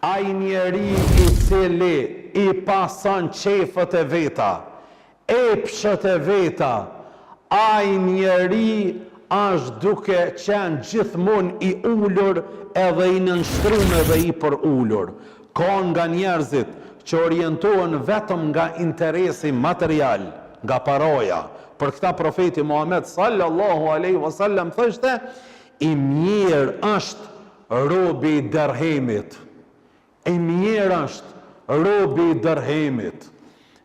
ai njeri I cili I pason qefët e veta, epshët e veta, ai njeri është duke qenë gjithmonë I ullur edhe I nënshtruar edhe I për ullur. Ka nga njerëzit që orientohen vetëm nga interesi material, nga paraja. Për këta profeti Muhammed sallallahu alaihi wasallam thoshte, I mirë është robi I derhemit. I mirë është robi I derhemit.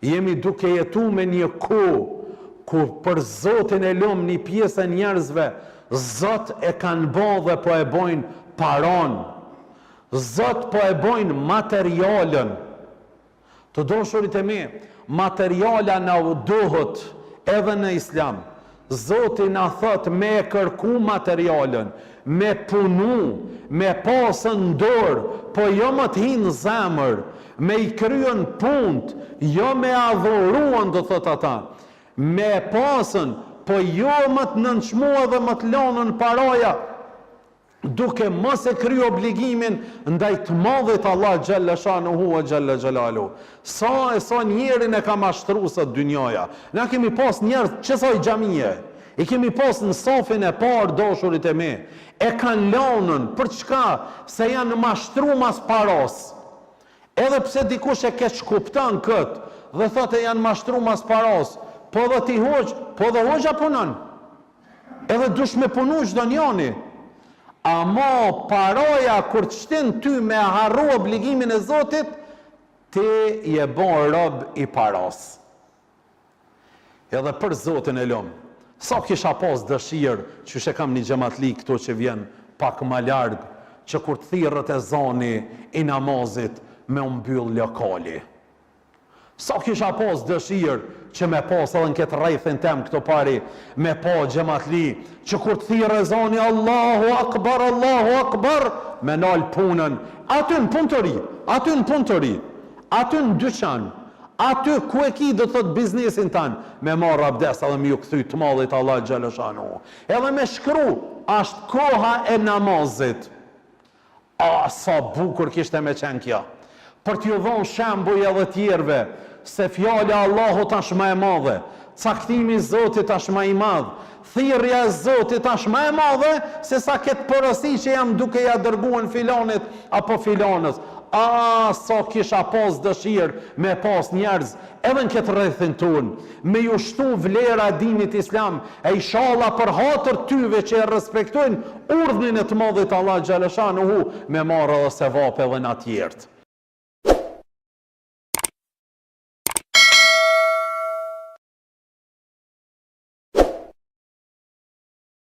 Jemi duke jetu me një kohë ku për Zotin e lum një pjesë e njerëzve Zot e kanë bë dhe po e bojnë paron. Zot po e bojnë materialën. Të dashurit e mi, materiala na u duhet edhe në Islam. Zoti na thot me kërku materialën, me punu, me pasën dorë, po jo më të hinë zemër, me I kryen punt, jo me adhuruan, do thot ata, me pasën, po jo më të nënçmua dhe më të lanën paraja, duke mos e kry obligimin ndaj të madhit Allah xhalla shanuhu wa xhalla xhalalu. Sa njerin e ka mashtru sot dynjaja. Na kemi pas njerëz që sa I xhamie. I kemi pas në safin e parë, dashurit e mi. E kanë lanën për çka? Se janë mashtru mas paras. Edhe pse dikush e keq kupton kët dhe thotë janë mashtru mas paras, po dhe ti hoq, po dhe hoxha punon. Edhe dush me punu çdo njani. Ama paraja kur të shtin ty me harru obligimin e Zotit, ti je bon rob I paras. Edhe për Zotin e lum, sa kisha pas dëshirë, që she kam një xhamatli këto që vjen pak më larg, që kur të thirrët e zani I namazit me mbyll lokali. Sa kisha pas dëshirë që me pas edhe në këtë rrethën tem këto pari, me pa xhamatli, që kur të thirrë ezani Allahu Akbar, me nal punën, aty në punëtori, aty në punëtori, aty në dyqan, aty ku e ki do të thot biznesin tanë, me marrë abdes edhe me ju kthy të mallit Allah xhalla shanuhu. Edhe me shkru, ashtë koha e namazit. Sa bukur kishte me qenë kja. Për t'ju dhonë shembuj edhe tjerve, se fjala Allahu tash më e madhe, caktimi I Zotit tash më I madh, thirrja e Zotit tash më e madhe, se sa këtë porosi që jam duke ja dërguar filanit apo filanës. Sa kisha pas dëshirë me pas njerëz, edhe në këtë rrethin ton, me ju shtu vlera dinit Islam, e inshallah për hatër tyve që e respektojnë urdhnin e të madhit Allah xhalla shanuhu, me marrë edhe sevap edhe në tjertë.